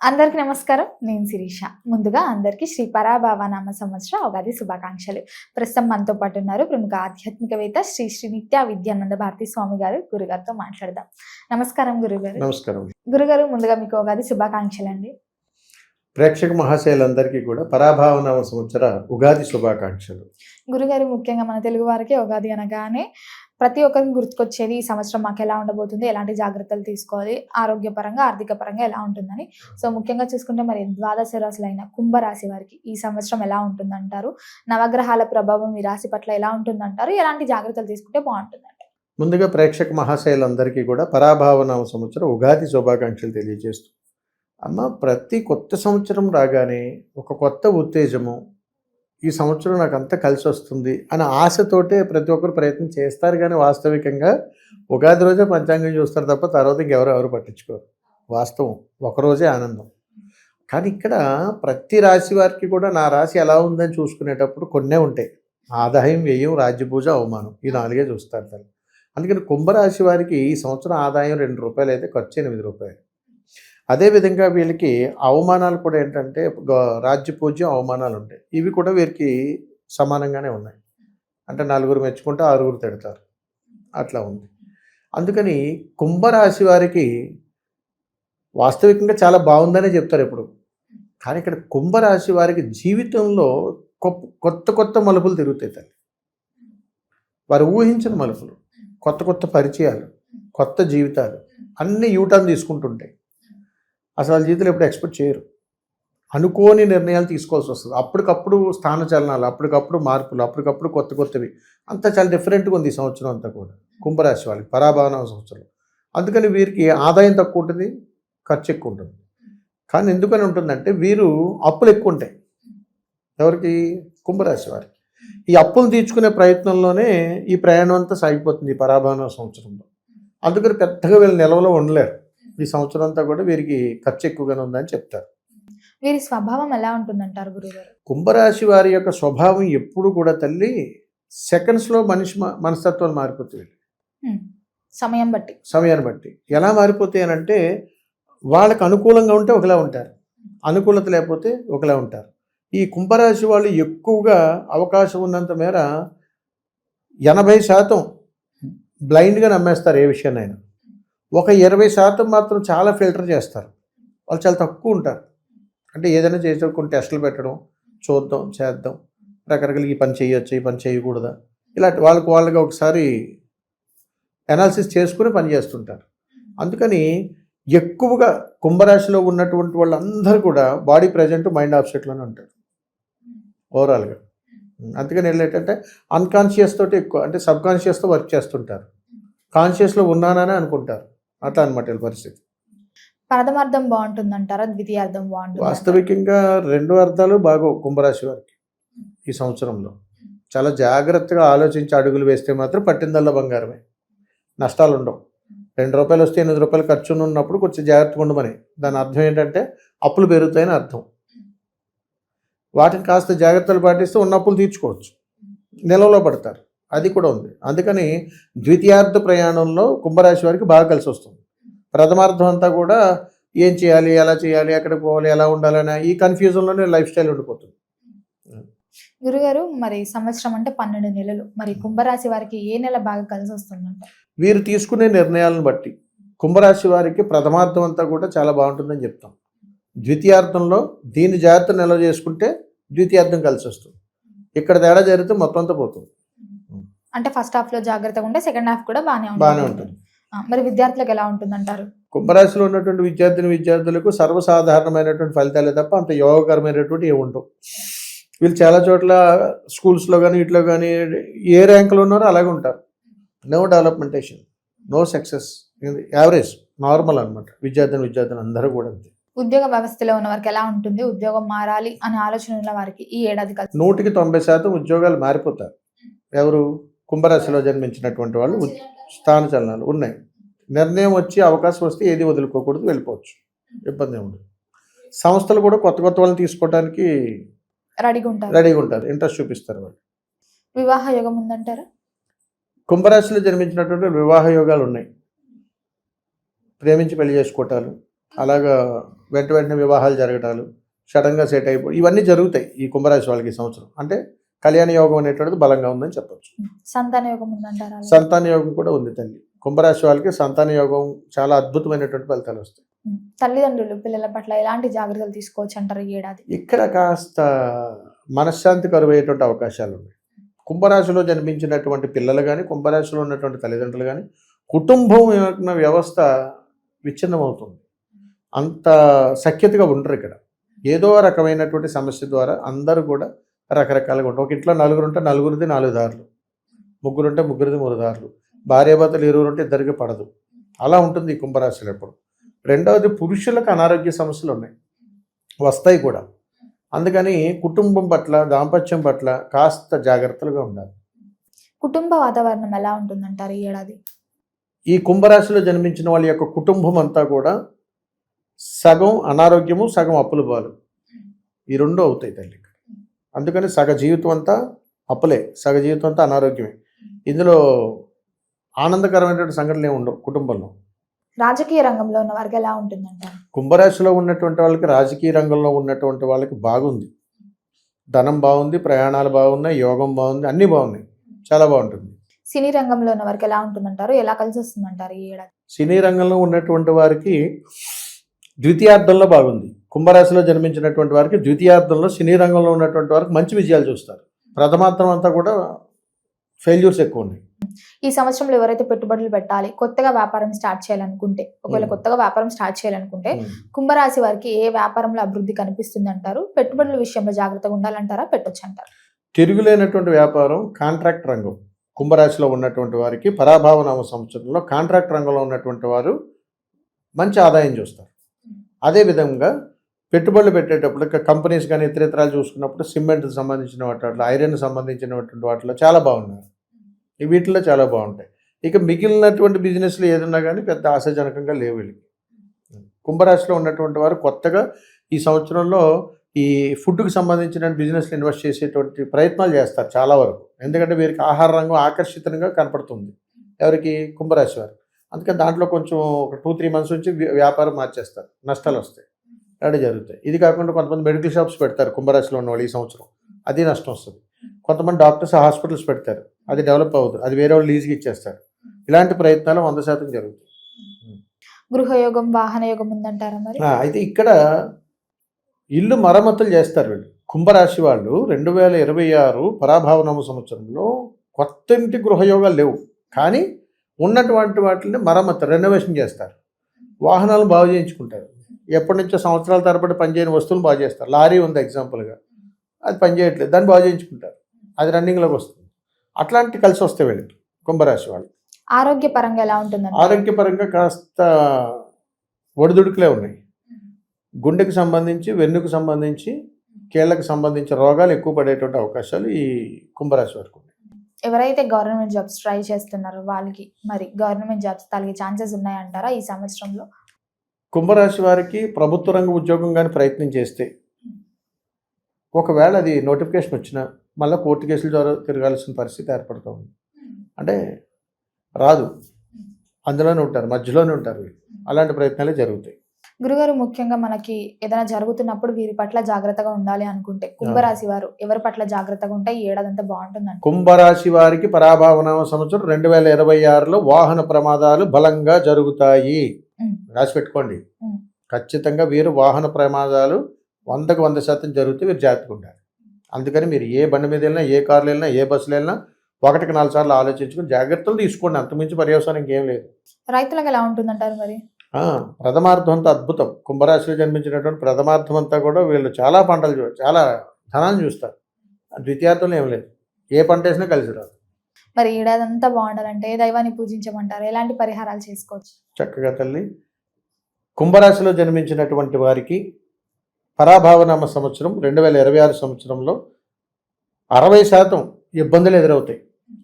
అందరికీ నమస్కారం. నేను శిరీష. ముందుగా అందరికీ శ్రీ పరాభావనామ సంవత్సర ఉగాది శుభాకాంక్షలు. ప్రస్తుతం మనతో పాటు ఉన్నారు ప్రముఖ ఆధ్యాత్మికవేత్త శ్రీ శ్రీ నిత్య విద్యానంద భారతి స్వామి గారు. గురుగారితో మాట్లాడదాం. నమస్కారం గురుగారు. నమస్కారం. గురుగారు, ముందుగా మీకు ఉగాది శుభాకాంక్షలు అండి. ప్రేక్షక మహాశయులందరికీ కూడా పరాభావనామ సంవత్సర ఉగాది శుభాకాంక్షలు. గురుగారు, ముఖ్యంగా మన తెలుగు వారికి ఉగాది అనగానే ప్రతి ఒక్కరికి గుర్తుకొచ్చేది ఈ సంవత్సరం మాకు ఎలా ఉండబోతుంది, ఎలాంటి జాగ్రత్తలు తీసుకోవాలి, ఆరోగ్యపరంగా ఆర్థిక పరంగా ఎలా ఉంటుందని. సో ముఖ్యంగా చూసుకుంటే మరి ద్వాదశ రాశులైన కుంభరాశి వారికి ఈ సంవత్సరం ఎలా ఉంటుందంటారు? నవగ్రహాల ప్రభావం ఈ రాశి పట్ల ఎలా ఉంటుందంటారు? ఎలాంటి జాగ్రత్తలు తీసుకుంటే బాగుంటుందంటారు? ముందుగా ప్రేక్షక మహాశయులందరికీ కూడా పరాభావనామ సంవత్సర ఉగాది శుభాకాంక్షలు తెలియజేస్తూ, అమ్మ, ప్రతి కొత్త సంవత్సరం రాగానే ఒక కొత్త ఉత్తేజము, ఈ సంవత్సరం నాకు అంతా కలిసి వస్తుంది అనే ఆశతోటే ప్రతి ఒక్కరు ప్రయత్నం చేస్తారు. కానీ వాస్తవికంగా ఉగాది రోజే పంచాంగం చూస్తారు తప్ప తర్వాత ఇంకెవరు పట్టించుకోరు. వాస్తవం, ఒకరోజే ఆనందం. కానీ ఇక్కడ ప్రతి రాశి వారికి కూడా నా రాశి ఎలా ఉందని చూసుకునేటప్పుడు కొన్నే ఉంటాయి. ఆదాయం, వ్యయం, రాజ్యపూజ, అవమానం, ఈ 4 చూస్తారు తల్లి. అందుకని కుంభరాశి వారికి ఈ సంవత్సరం ఆదాయం 2 రూపాయలు అయితే ఖర్చు 8 రూపాయలు. అదేవిధంగా వీళ్ళకి అవమానాలు కూడా ఏంటంటే రాజ్యపూజ్యం, అవమానాలు ఉంటాయి. ఇవి కూడా వీరికి సమానంగానే ఉన్నాయి. అంటే 4 మెచ్చుకుంటే 6 తిడతారు, అట్లా ఉంది. అందుకని కుంభరాశి వారికి వాస్తవికంగా చాలా బాగుందనే చెప్తారు ఎప్పుడు. కానీ ఇక్కడ కుంభరాశి వారికి జీవితంలో కొత్త కొత్త మలుపులు తిరుగుతాయి తల్లి. వారు ఊహించిన మలుపులు, కొత్త కొత్త పరిచయాలు, కొత్త జీవితాలు అన్నీ యూటర్న్ తీసుకుంటుంటాయి. అసలు వాళ్ళ జీవితంలో ఎప్పుడు ఎక్స్పెక్ట్ చేయరు. అనుకోని నిర్ణయాలు తీసుకోవాల్సి వస్తుంది. అప్పటికప్పుడు స్థానచలనాలు, అప్పటికప్పుడు మార్పులు, అప్పటికప్పుడు కొత్తవి అంతా చాలా డిఫరెంట్గా ఉంది ఈ సంవత్సరం అంతా కూడా కుంభరాశి వాళ్ళకి పరాభావన సంవత్సరం. అందుకని వీరికి ఆదాయం తక్కువ ఉంటుంది, ఖర్చు ఎక్కువ ఉంటుంది. కానీ ఎందుకని ఉంటుందంటే వీరు అప్పులు ఎక్కువ ఉంటాయి. ఎవరికి? కుంభరాశి వారికి. ఈ అప్పులు తీర్చుకునే ప్రయత్నంలోనే ఈ ప్రయాణం అంతా సాగిపోతుంది ఈ పరాభావన సంవత్సరంలో. అందుకని పెద్దగా వీళ్ళు నిలవలో ఉండలేరు. ఈ సంవత్సరం అంతా కూడా వీరికి ఖర్చు ఎక్కువగానే ఉందని చెప్తారు. వీరి స్వభావం ఎలా ఉంటుందంటారు గురుగారు? కుంభరాశి వారి యొక్క స్వభావం ఎప్పుడు కూడా తల్లి సెకండ్స్లో మనస్తత్వాలు మారిపోతాయి. సమయాన్ని బట్టి ఎలా మారిపోతాయి అని అంటే, వాళ్ళకి అనుకూలంగా ఉంటే ఒకలా ఉంటారు, అనుకూలత లేకపోతే ఒకలా ఉంటారు. ఈ కుంభరాశి వాళ్ళు ఎక్కువగా అవకాశం ఉన్నంత మేర 80% బ్లైండ్గా నమ్మేస్తారు ఏ విషయాన్నైనా. ఒక 20% మాత్రం చాలా ఫిల్టర్ చేస్తారు. వాళ్ళు చాలా తక్కువ ఉంటారు. అంటే ఏదైనా చేసే కొన్ని టెస్టులు పెట్టడం, చూద్దాం, చేద్దాం, రకరకాల ఈ పని చేయొచ్చు, ఈ పని చేయకూడదా, ఇలాంటి వాళ్ళకి ఒకసారి అనాలిసిస్ చేసుకుని పని చేస్తుంటారు. అందుకని ఎక్కువగా కుంభరాశిలో ఉన్నటువంటి వాళ్ళందరూ కూడా బాడీ ప్రజెంట్ మైండ్ ఆప్సెట్లోనే ఉంటారు ఓవరాల్గా. అందుకని ఏంటంటే అన్కాన్షియస్ తోటి ఎక్కువ, అంటే సబ్ కాన్షియస్తో వర్క్ చేస్తుంటారు, కాన్షియస్లో ఉన్నానని అనుకుంటారు. అట్లా అనమాట పరిస్థితి. ప్రథమార్థం బాగుంటుందంటారా, ద్వితీయార్థం బాగుంటుంది? వాస్తవికంగా 2 అర్థాలు బాగో కుంభరాశి వారికి ఈ సంవత్సరంలో. చాలా జాగ్రత్తగా ఆలోచించి అడుగులు వేస్తే మాత్రం పట్టిందల్లా బంగారమే, నష్టాలు ఉండవు. 2 రూపాయలు వస్తే 8 రూపాయలు ఖర్చు ఉన్నప్పుడు కొంచెం జాగ్రత్తగా ఉండమని. దాని అర్థం ఏంటంటే అప్పులు పెరుగుతాయని అర్థం. వాటిని కాస్త జాగ్రత్తలు పాటిస్తే ఉన్న అప్పులు తీర్చుకోవచ్చు, నిలవలో పడతారు, అది కూడా ఉంది. అందుకని ద్వితీయార్థ ప్రయాణంలో కుంభరాశి వారికి బాగా కలిసి వస్తుంది. ప్రథమార్థం అంతా కూడా ఏం చేయాలి, ఎలా చేయాలి, ఎక్కడికి పోవాలి, ఎలా ఉండాలనే ఈ కన్ఫ్యూజన్లోనే లైఫ్ స్టైల్ ఉండిపోతుంది. గురుగారు, మరి సంవత్సరం అంటే 12 నెలలు, మరి కుంభరాశి వారికి ఏ నెల బాగా కలిసి వస్తుందంట? వీరు తీసుకునే నిర్ణయాలను బట్టి కుంభరాశి వారికి ప్రథమార్థం అంతా కూడా చాలా బాగుంటుందని చెప్తాం. ద్వితీయార్థంలో దీన్ని జాగ్రత్త నిల్వ చేసుకుంటే ద్వితీయార్థం కలిసి వస్తుంది. ఇక్కడ తేడా జరిగితే మొత్తం అంతా పోతుంది. అంటే ఫస్ట్ హాఫ్ లో జాగ్రత్తగా ఉంటే సెకండ్ హాఫ్ కూడా బాగానే ఉంటుంది. మరి విద్యార్థులకు ఎలా ఉంటుందంటారు? కుంభరాశిలో ఉన్నటువంటి విద్యార్థులకు సర్వసాధారణమైనటువంటి ఫలితాలే తప్ప అంత యోగకరమైనటువంటి ఏముండవు. వీళ్ళు చాలా చోట్ల స్కూల్స్లో కానీ ఇట్లో కానీ ఏ ర్యాంకులో ఉన్నారో అలాగే ఉంటారు. No development, no success, average, normal అనమాట. విద్యార్థులు అందరూ కూడా అంతే. ఉద్యోగ వ్యవస్థలో ఉన్న వారికి ఎలా ఉంటుంది? ఉద్యోగం మారాలి అనే ఆలోచన ఉన్న వారికి ఈ ఏడాది 100% ఉద్యోగాలు మారిపోతారు. ఎవరు? కుంభరాశిలో జన్మించినటువంటి వాళ్ళు. స్థానచలనాలు ఉన్నాయి. నిర్ణయం వచ్చి అవకాశం వస్తే ఏది వదులుకోకూడదు, వెళ్ళిపోవచ్చు, ఇబ్బంది ఉండదు. సంస్థలు కూడా కొత్త వాళ్ళని తీసుకోవడానికి రెడీగా ఉంటారు, ఇంట్రెస్ట్ చూపిస్తారు వాళ్ళు. వివాహ యోగం ఉందంటారా? కుంభరాశిలో జన్మించినటువంటి వివాహ యోగాలు ఉన్నాయి. ప్రేమించి పెళ్లి చేసుకోవటాలు, అలాగా వెంటనే వివాహాలు జరగటాలు, సడన్గా సెట్ అయిపో ఇవన్నీ జరుగుతాయి ఈ కుంభరాశి వాళ్ళకి ఈ సంవత్సరం. అంటే కళ్యాణ యోగం అనేటువంటిది బలంగా ఉందని చెప్పొచ్చు. సంతాన యోగం ఉందంటారా అలాగే? సంతాన యోగం కూడా ఉంది తల్లి. కుంభరాశి వాళ్ళకి సంతాన యోగం చాలా అద్భుతమైనటువంటి ఫలితాలు వస్తాయి. తల్లిదండ్రులు పిల్లల పట్ల ఎలాంటి జాగ్రత్తలు తీసుకోవచ్చు అంటారు ఈ ఏడాది? ఇక్కడ కాస్త మనశ్శాంతి కరువయ్యేటువంటి అవకాశాలు ఉన్నాయి. కుంభరాశిలో జన్మించినటువంటి పిల్లలు కానీ, కుంభరాశిలో ఉన్నటువంటి తల్లిదండ్రులు కానీ, కుటుంబం యొక్క వ్యవస్థ విచ్ఛిన్నమవుతుంది. అంత సఖ్యతగా ఉండరు ఇక్కడ. ఏదో రకమైనటువంటి సమస్య ద్వారా అందరూ కూడా రకరకాలుగా ఉంటారు. ఒక ఇంట్లో నలుగురు ఉంటే నలుగురిది 4 దారులు, ముగ్గురు ఉంటే ముగ్గురిది 3 దారులు, భార్యాభర్తలు ఇరువురు ఉంటే ఇద్దరికి పడదు. అలా ఉంటుంది ఈ కుంభరాశిలో ఎప్పుడు. రెండవది, పురుషులకు అనారోగ్య సమస్యలు ఉన్నాయి, వస్తాయి కూడా. అందుకని కుటుంబం పట్ల, దాంపత్యం పట్ల కాస్త జాగ్రత్తలుగా ఉండాలి. కుటుంబ వాతావరణం ఎలా ఉంటుందంటారు ఈ ఏడాది? ఈ కుంభరాశిలో జన్మించిన వాళ్ళ యొక్క కుటుంబం అంతా కూడా సగం అనారోగ్యము, సగం అప్పుల పాలు, ఈ రెండు అవుతాయి తల్లి. అందుకని సగ జీవితం అంతా అప్పులే, సగ జీవితం అంతా అనారోగ్యమే. ఇందులో ఆనందకరమైనటువంటి సంఘటనలు ఏమి ఉండవు కుటుంబంలో. రాజకీయ రంగంలో ఉన్న వారికి ఎలా ఉంటుందంటారు? కుంభరాశిలో ఉన్నటువంటి వాళ్ళకి, రాజకీయ రంగంలో ఉన్నటువంటి వాళ్ళకి బాగుంది. ధనం బాగుంది, ప్రయాణాలు బాగున్నాయి, యోగం బాగుంది, అన్నీ బాగున్నాయి, చాలా బాగుంటుంది. సినీ రంగంలో ఉన్న వారికి ఎలా ఉంటుందంటారు? ఎలా కలిసి వస్తుందంటారు ఈ ఏడాది? సినీ రంగంలో ఉన్నటువంటి వారికి ద్వితీయార్థంలో బాగుంది. కుంభరాశిలో జన్మించినటువంటి వారికి ద్వితీయార్థంలో సినీ రంగంలో ఉన్నటువంటి వారికి మంచి విజయాలు చూస్తారు. ప్రథమార్థం అంతా కూడా ఫెయిల్యూర్స్ ఎక్కువ ఉన్నాయి. ఈ సంవత్సరంలో ఎవరైతే పెట్టుబడులు పెట్టాలి, కొత్తగా వ్యాపారం స్టార్ట్ చేయాలనుకుంటే, ఒకవేళ కొత్తగా వ్యాపారం స్టార్ట్ చేయాలనుకుంటే కుంభరాశి వారికి ఏ వ్యాపారంలో అభివృద్ధి కనిపిస్తుంది అంటారు? పెట్టుబడుల విషయంలో జాగ్రత్తగా ఉండాలంటారా, పెట్టొచ్చు అంటారు? తిరుగులేనటువంటి వ్యాపారం కాంట్రాక్ట్ రంగం. కుంభరాశిలో ఉన్నటువంటి వారికి పరాభావనామ సంవత్సరంలో కాంట్రాక్ట్ రంగంలో ఉన్నటువంటి వారు మంచి ఆదాయం చూస్తారు. అదేవిధంగా పెట్టుబడులు పెట్టేటప్పుడు కంపెనీస్ కానీ ఇతరితరాలు చూసుకున్నప్పుడు సిమెంట్కి సంబంధించిన వాటిలో, ఐరన్ సంబంధించినటువంటి వాటిలో చాలా బాగున్నారు. వీటిల్లో చాలా బాగుంటాయి. ఇక మిగిలినటువంటి బిజినెస్లు ఏదన్నా కానీ పెద్ద ఆశాజనకంగా లేవు వీళ్ళకి. కుంభరాశిలో ఉన్నటువంటి వారు కొత్తగా ఈ సంవత్సరంలో ఈ ఫుడ్కి సంబంధించిన బిజినెస్లు ఇన్వెస్ట్ చేసేటువంటి ప్రయత్నాలు చేస్తారు చాలా వరకు. ఎందుకంటే వీరికి ఆహార రంగం ఆకర్షితంగా కనపడుతుంది ఎవరికి, కుంభరాశి వారు. అందుకని దాంట్లో కొంచెం ఒక 2-3 మంత్స్ నుంచి వ్యాపారం మార్చేస్తారు, నష్టాలు వస్తాయి, అలాంటి జరుగుతాయి. ఇది కాకుండా కొంతమంది మెడికల్ షాప్స్ పెడతారు కుంభరాశిలో ఉన్న వాళ్ళు ఈ సంవత్సరం, అది నష్టం వస్తుంది. కొంతమంది డాక్టర్స్ హాస్పిటల్స్ పెడతారు, అది డెవలప్ అవుతుంది, అది వేరే వాళ్ళు లీజ్కి ఇచ్చేస్తారు. ఇలాంటి ప్రయత్నాలు 100% జరుగుతాయి. గృహయోగం, వాహన యోగం ఉందంటారా మరి? అయితే ఇక్కడ ఇల్లు మరమ్మతులు చేస్తారు వీళ్ళు. కుంభరాశి వాళ్ళు 2026 పరాభావనామ సంవత్సరంలో కొత్త ఇంటి గృహయోగాలు లేవు, కానీ ఉన్నటువంటి వాటిని మరమ్మతు, రెనోవేషన్ చేస్తారు. వాహనాలు బాగు చేయించుకుంటారు. ఎప్పటి నుంచో సంవత్సరాల తరబడి పనిచేయని వస్తువులు బాగు చేస్తారు. లారీ ఉంది ఎగ్జాంపుల్గా, అది పనిచేయట్లేదు, దాన్ని బాగు చేయించుకుంటారు, అది రన్నింగ్లోకి వస్తుంది. అట్లాంటి కలిసి వస్తాయి వీళ్ళకి కుంభరాశి వాళ్ళు. ఆరోగ్యపరంగా ఎలా ఉంటుంది? ఆరోగ్యపరంగా కాస్త ఒడిదుడుకులే ఉన్నాయి. గుండెకి సంబంధించి, వెన్నుకు సంబంధించి, కీళ్ళకు సంబంధించిన రోగాలు ఎక్కువ పడేటువంటి అవకాశాలు ఈ కుంభరాశి వరకు. ఎవరైతే గవర్నమెంట్ జాబ్స్ ట్రై చేస్తున్నారో వాళ్ళకి మరి గవర్నమెంట్ జాబ్స్ తగిలే ఛాన్సెస్ ఉన్నాయంటారా ఈ సంవత్సరంలో? కుంభరాశి వారికి ప్రభుత్వ రంగ ఉద్యోగం కానీ ప్రయత్నం చేస్తే, ఒకవేళ అది నోటిఫికేషన్ వచ్చినా మళ్ళీ కోర్టు కేసుల ద్వారా తిరగాల్సిన పరిస్థితి ఏర్పడుతూ ఉంది. అంటే రాదు, అందులోనే ఉంటారు, మధ్యలోనే ఉంటారు. అలాంటి ప్రయత్నాలే జరుగుతాయి. గురుగారు, ముఖ్యంగా మనకి ఏదైనా జరుగుతున్నప్పుడు వీరి పట్ల జాగ్రత్తగా ఉండాలి అనుకుంటే కుంభరాశి వారు ఎవరి పట్ల జాగ్రత్తగా ఉంటే ఈ ఏడాదంతా బాగుంటుంది? కుంభరాశి వారికి పరాభావనామ సంవత్సరం 2026లో వాహన ప్రమాదాలు బలంగా జరుగుతాయి. రాసి పెట్టుకోండి. ఖచ్చితంగా వీరు వాహన ప్రమాదాలు 100కు 100% జరిగితే వీరు జాగ్రత్తగా ఉండాలి. అందుకని మీరు ఏ బండి మీద వెళ్ళినా, ఏ కార్లు వెళ్ళినా, ఏ బస్సులు వెళ్ళినా 1కి 4 సార్లు ఆలోచించుకుని జాగ్రత్తలు తీసుకోండి. అంతకుమించి పర్యవసానం ఇంకేం లేదు. రైతులకు ఎలా ఉంటుందంటారు మరి? ప్రథమార్థం అంతా అద్భుతం. కుంభరాశిలో జన్మించినటువంటి ప్రథమార్థం అంతా కూడా వీళ్ళు చాలా పంటలు చాలా ధనాన్ని చూస్తారు. ద్వితీయార్థంలో ఏం లేదు, ఏ పంట వేసినా కలిసి రాదు. మరి ఏడాదంతా బాగుండాలంటే దైవాన్ని పూజించమంటారు, ఎలాంటి పరిహారాలు చేసుకోవచ్చు? చక్కగా తల్లి, కుంభరాశిలో జన్మించినటువంటి వారికి పరాభావనామ సంవత్సరం 2026 సంవత్సరంలో 60% ఇబ్బందులు ఎదురవుతాయి.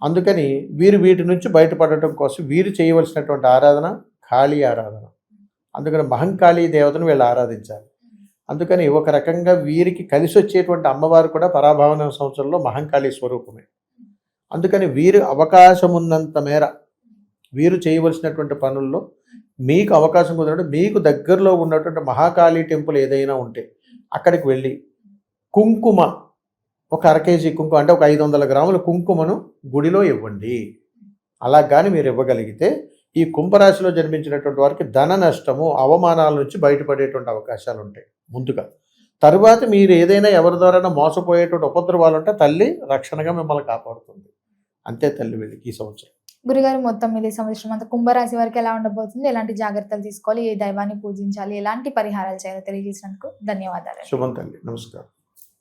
అందుకని వీరు వీటి నుంచి బయటపడటం కోసం వీరు చేయవలసినటువంటి ఆరాధన కాళీ ఆరాధన. అందుకని మహంకాళీ దేవతను వీళ్ళు ఆరాధించాలి. అందుకని ఒక రకంగా వీరికి కలిసి వచ్చేటువంటి అమ్మవారు కూడా పరాభావనామ సంవత్సరంలో మహంకాళీ స్వరూపమే. అందుకని వీరు అవకాశం ఉన్నంత మేర వీరు చేయవలసినటువంటి పనుల్లో మీకు అవకాశం కుదిరినప్పుడు మీకు దగ్గరలో ఉన్నటువంటి మహాకాళి టెంపుల్ ఏదైనా ఉంటే అక్కడికి వెళ్ళి కుంకుమ ఒక 1/2 కేజీ కుంకుమ అంటే ఒక 500 గ్రాముల కుంకుమను గుడిలో ఇవ్వండి. అలా కానీ మీరు ఇవ్వగలిగితే ఈ కుంభరాశిలో జన్మించినటువంటి వారికి ధన నష్టము అవమానాల నుంచి బయటపడేటువంటి అవకాశాలు ఉంటాయి ముందుగా. తరువాత మీరు ఏదైనా ఎవరి ద్వారా మోసపోయేటువంటి ఉపద్రవాలు ఉంటే తల్లి రక్షణగా మిమ్మల్ని కాపాడుతుంది. అంతే తల్లి వీళ్ళకి ఈ సంవత్సరం. గురుగారు మొత్తం మీద ఈ సంవత్సరం అంతా కుంభరాశి వారికి ఎలా ఉండబోతుంది, ఎలాంటి జాగ్రత్తలు తీసుకోవాలి, ఏ దైవాన్ని పూజించాలి, ఎలాంటి పరిహారాలు చేయాలో తెలియజేసినందుకు ధన్యవాదాలు. శుభం తల్లి, నమస్కారం.